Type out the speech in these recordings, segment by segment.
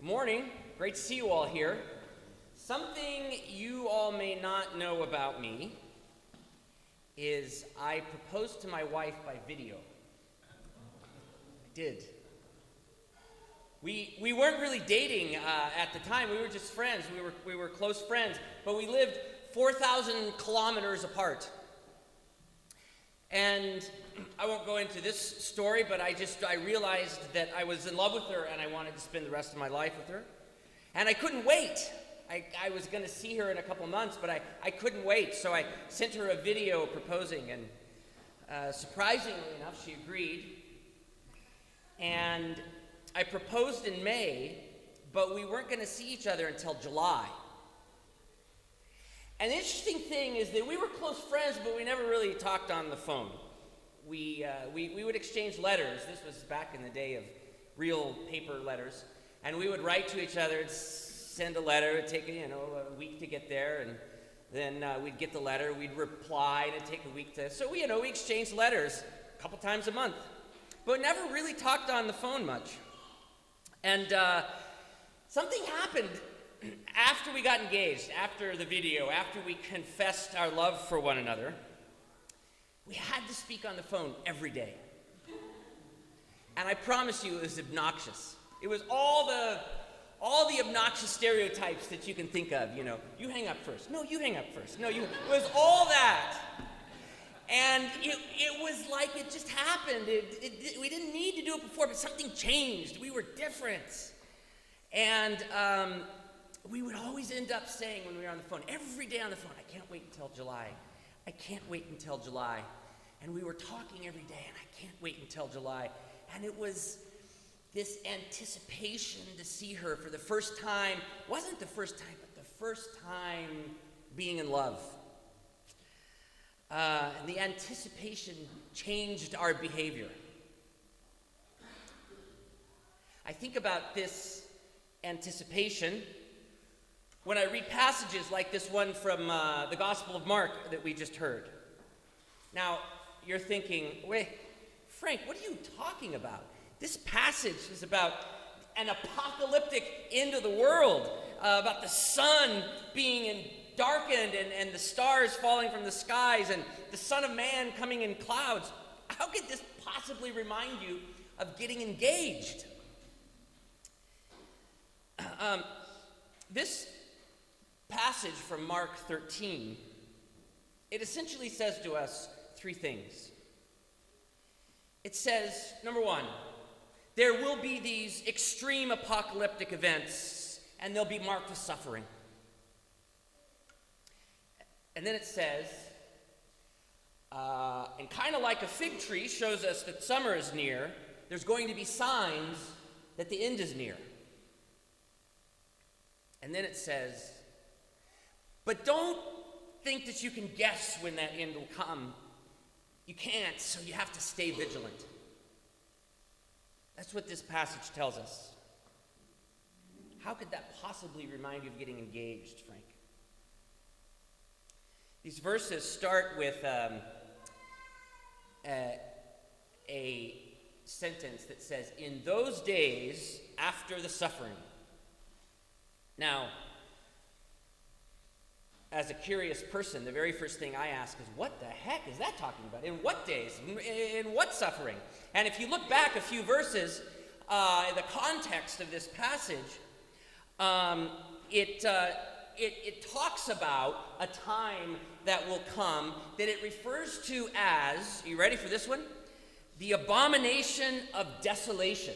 morning. Great to see you all here. Something you all may not know about me is I proposed to my wife by video. I did. We weren't really dating at the time. We were just friends. We were close friends, but we lived 4,000 kilometers apart. And I won't go into this story, but I realized that I was in love with her and I wanted to spend the rest of my life with her. And I couldn't wait. I was going to see her in a couple months, but I couldn't wait. So I sent her a video proposing, and surprisingly enough, she agreed. And I proposed in May, but we weren't going to see each other until July. And the interesting thing is that we were close friends, but we never really talked on the phone. We would exchange letters. This was back in the day of real paper letters. And we would write to each other and send a letter. It would take a week to get there, and then we'd get the letter. We'd reply, and it'd take a week to... So we exchanged letters a couple times a month. But never really talked on the phone much. And something happened after we got engaged, after the video, after we confessed our love for one another. We had to speak on the phone every day. And I promise you it was obnoxious. It was all the obnoxious stereotypes that you can think of, You hang up first. No, you hang up first. No, you... It was all that. And it was like it just happened. We didn't need to do it before, but something changed. We were different. And we would always end up saying when we were on the phone, every day on the phone, I can't wait until July. I can't wait until July. And we were talking every day, and I can't wait until July. And it was this anticipation to see her for the first time. Wasn't the first time, but the first time being in love. And the anticipation changed our behavior. I think about this anticipation when I read passages like this one from the Gospel of Mark that we just heard. Now, you're thinking, wait, Frank, what are you talking about? This passage is about an apocalyptic end of the world, about the sun being darkened and the stars falling from the skies and the Son of Man coming in clouds. How could this possibly remind you of getting engaged? This passage from Mark 13, it essentially says to us three things. It says, number one, there will be these extreme apocalyptic events, and they'll be marked with suffering. And then it says, and kind of like a fig tree shows us that summer is near, there's going to be signs that the end is near. And then it says, but don't think that you can guess when that end will come. You can't, so you have to stay vigilant. That's what this passage tells us. How could that possibly remind you of getting engaged, Frank? These verses start with a sentence that says, in those days after the suffering. Now, as a curious person, the very first thing I ask is, what the heck is that talking about? In what days? In what suffering? And if you look back a few verses, the context of this passage, it talks about a time that will come that it refers to as, are you ready for this one? The abomination of desolation.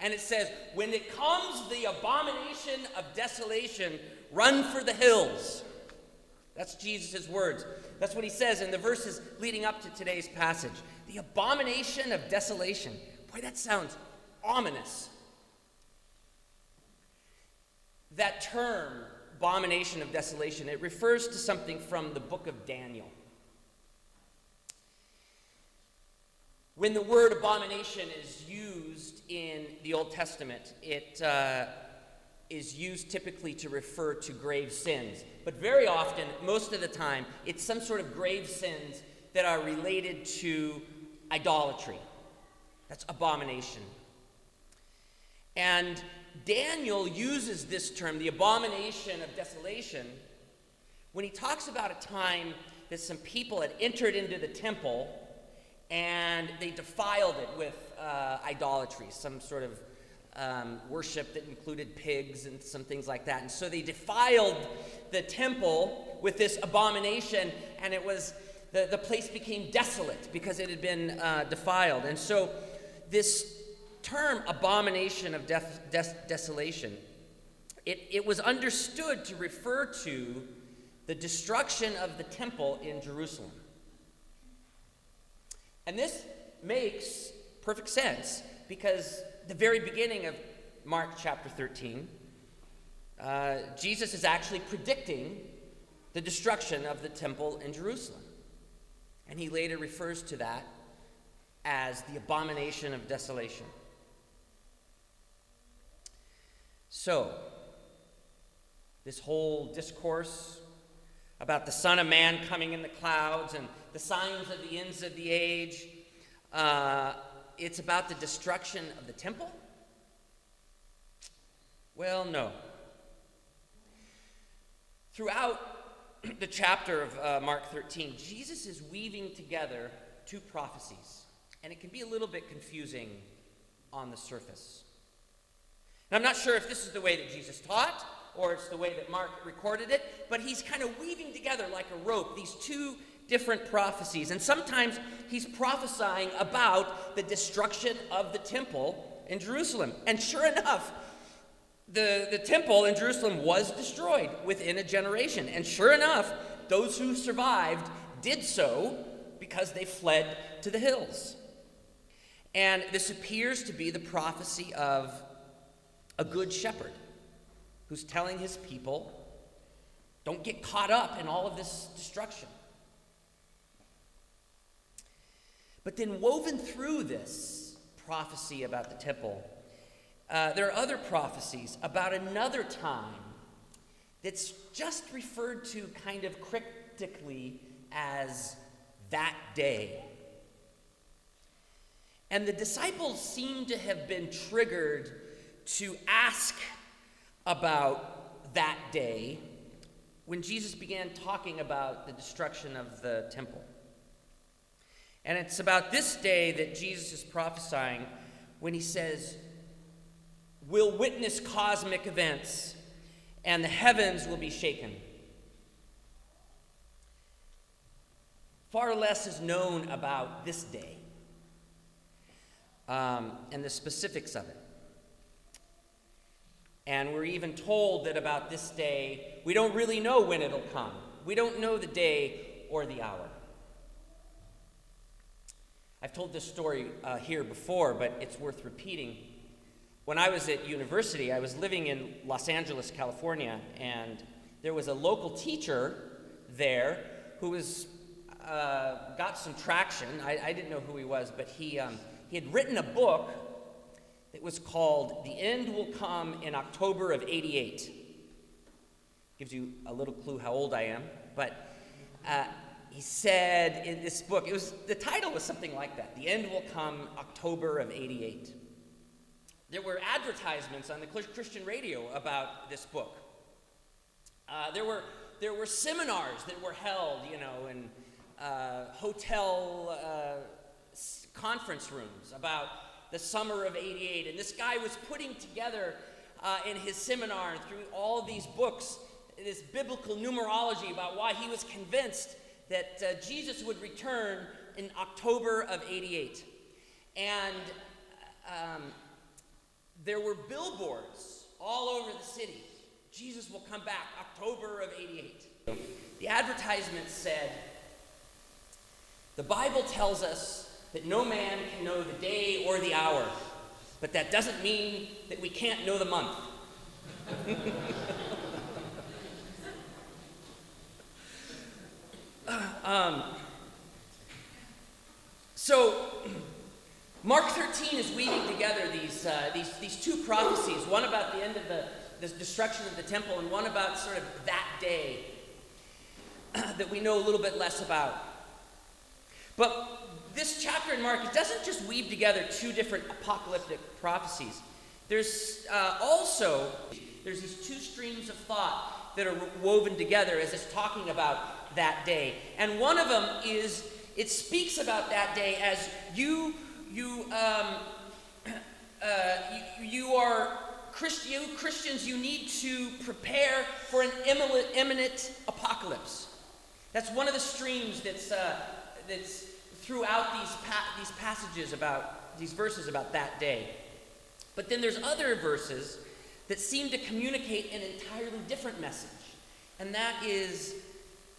And it says, when it comes the abomination of desolation, run for the hills. That's Jesus' words. That's what he says in the verses leading up to today's passage. The abomination of desolation. Boy, that sounds ominous. That term, abomination of desolation, it refers to something from the book of Daniel. When the word abomination is used in the Old Testament, it is used typically to refer to grave sins. But very often, most of the time, it's some sort of grave sins that are related to idolatry. That's abomination. And Daniel uses this term, the abomination of desolation, when he talks about a time that some people had entered into the temple and they defiled it with idolatry, some sort of worship that included pigs and some things like that. And so they defiled the temple with this abomination, and it was the place became desolate because it had been defiled. And so this term, abomination of desolation, it was understood to refer to the destruction of the temple in Jerusalem. And this makes perfect sense because the very beginning of Mark chapter 13, Jesus is actually predicting the destruction of the temple in Jerusalem. And he later refers to that as the abomination of desolation. So, this whole discourse about the Son of Man coming in the clouds and the signs of the ends of the age, it's about the destruction of the temple? Well, no. Throughout the chapter of Mark 13, Jesus is weaving together two prophecies, and it can be a little bit confusing on the surface. And I'm not sure if this is the way that Jesus taught, or it's the way that Mark recorded it, but he's kind of weaving together like a rope these two different prophecies. And sometimes he's prophesying about the destruction of the temple in Jerusalem. And sure enough, the temple in Jerusalem was destroyed within a generation. And sure enough, those who survived did so because they fled to the hills. And this appears to be the prophecy of a good shepherd who's telling his people, don't get caught up in all of this destruction. But then woven through this prophecy about the temple, there are other prophecies about another time that's just referred to kind of cryptically as that day. And the disciples seem to have been triggered to ask about that day when Jesus began talking about the destruction of the temple. And it's about this day that Jesus is prophesying when he says, we'll witness cosmic events and the heavens will be shaken. Far less is known about this day and the specifics of it. And we're even told that about this day, we don't really know when it'll come. We don't know the day or the hour. I've told this story here before, but it's worth repeating. When I was at university, I was living in Los Angeles, California, and there was a local teacher there who was got some traction. I didn't know who he was, but he had written a book that was called The End Will Come in October of '88. Gives you a little clue how old I am, but he said in this book, the title was something like that, The End Will Come October of '88. There were advertisements on the Christian radio about this book. There were seminars that were held, in hotel conference rooms about the summer of '88, and this guy was putting together in his seminar through all these books this biblical numerology about why he was convinced that Jesus would return in October of '88. And there were billboards all over the city. Jesus will come back October of '88. The advertisement said, the Bible tells us that no man can know the day or the hour, but that doesn't mean that we can't know the month. So Mark 13 is weaving together these two prophecies, one about the end of the destruction of the temple and one about sort of that day that we know a little bit less about. But this chapter in Mark, it doesn't just weave together two different apocalyptic prophecies. There's there's these two streams of thought that are woven together as it's talking about that day. And one of them is, it speaks about that day as you Christians, you need to prepare for an imminent apocalypse. That's one of the streams that's throughout these passages about these verses about that day. But then there's other verses that seem to communicate an entirely different message, and that is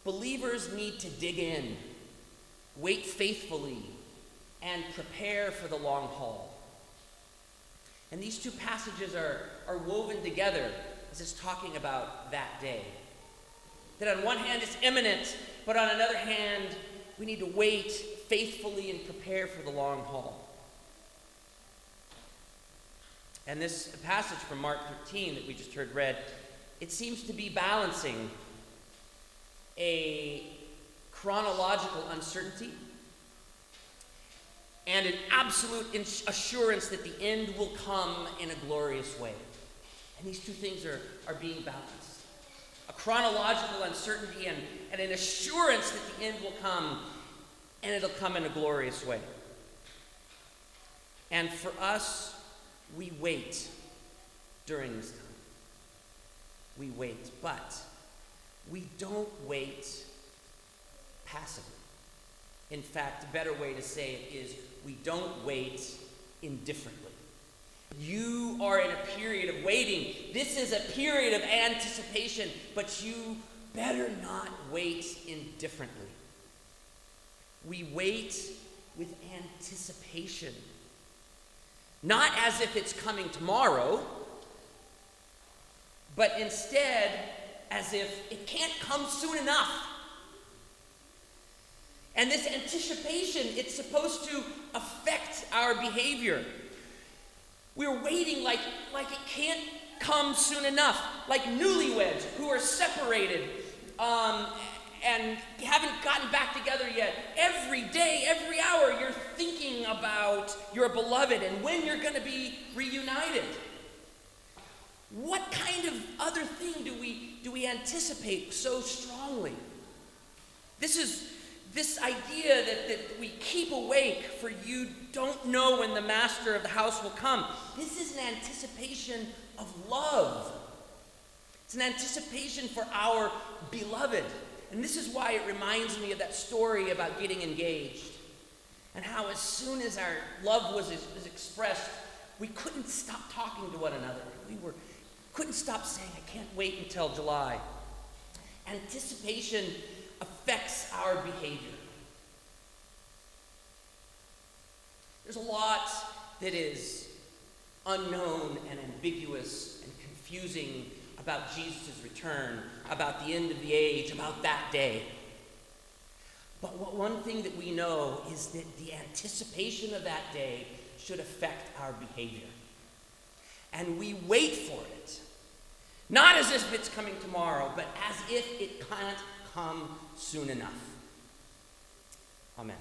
believers need to dig in, wait faithfully, and prepare for the long haul. And these two passages are woven together as it's talking about that day. That on one hand it's imminent, but on another hand we need to wait faithfully and prepare for the long haul. And this passage from Mark 13 that we just heard read, it seems to be balancing a chronological uncertainty and an absolute assurance that the end will come in a glorious way. And these two things are being balanced. A chronological uncertainty and an assurance that the end will come, and it'll come in a glorious way. And for us, we wait during this time. We wait, but we don't wait passively. In fact, a better way to say it is we don't wait indifferently. You are in a period of waiting. This is a period of anticipation, but you better not wait indifferently. We wait with anticipation. Not as if it's coming tomorrow, but instead as if it can't come soon enough. And this anticipation, it's supposed to affect our behavior. We're waiting like it can't come soon enough, like newlyweds who are separated and haven't gotten back together yet. Every day, every hour, you're thinking about your beloved and when you're going to be reunited. What kind of other thing do we anticipate so strongly? This idea that we keep awake for you don't know when the master of the house will come. This is an anticipation of love. It's an anticipation for our beloved. And this is why it reminds me of that story about getting engaged. And how as soon as our love was expressed, we couldn't stop talking to one another. We couldn't stop saying, I can't wait until July. Anticipation affects our behavior. There's a lot that is unknown and ambiguous and confusing about Jesus' return, about the end of the age, about that day. But one thing that we know is that the anticipation of that day should affect our behavior. And we wait for it. Not as if it's coming tomorrow, but as if it can't come soon enough. Amen.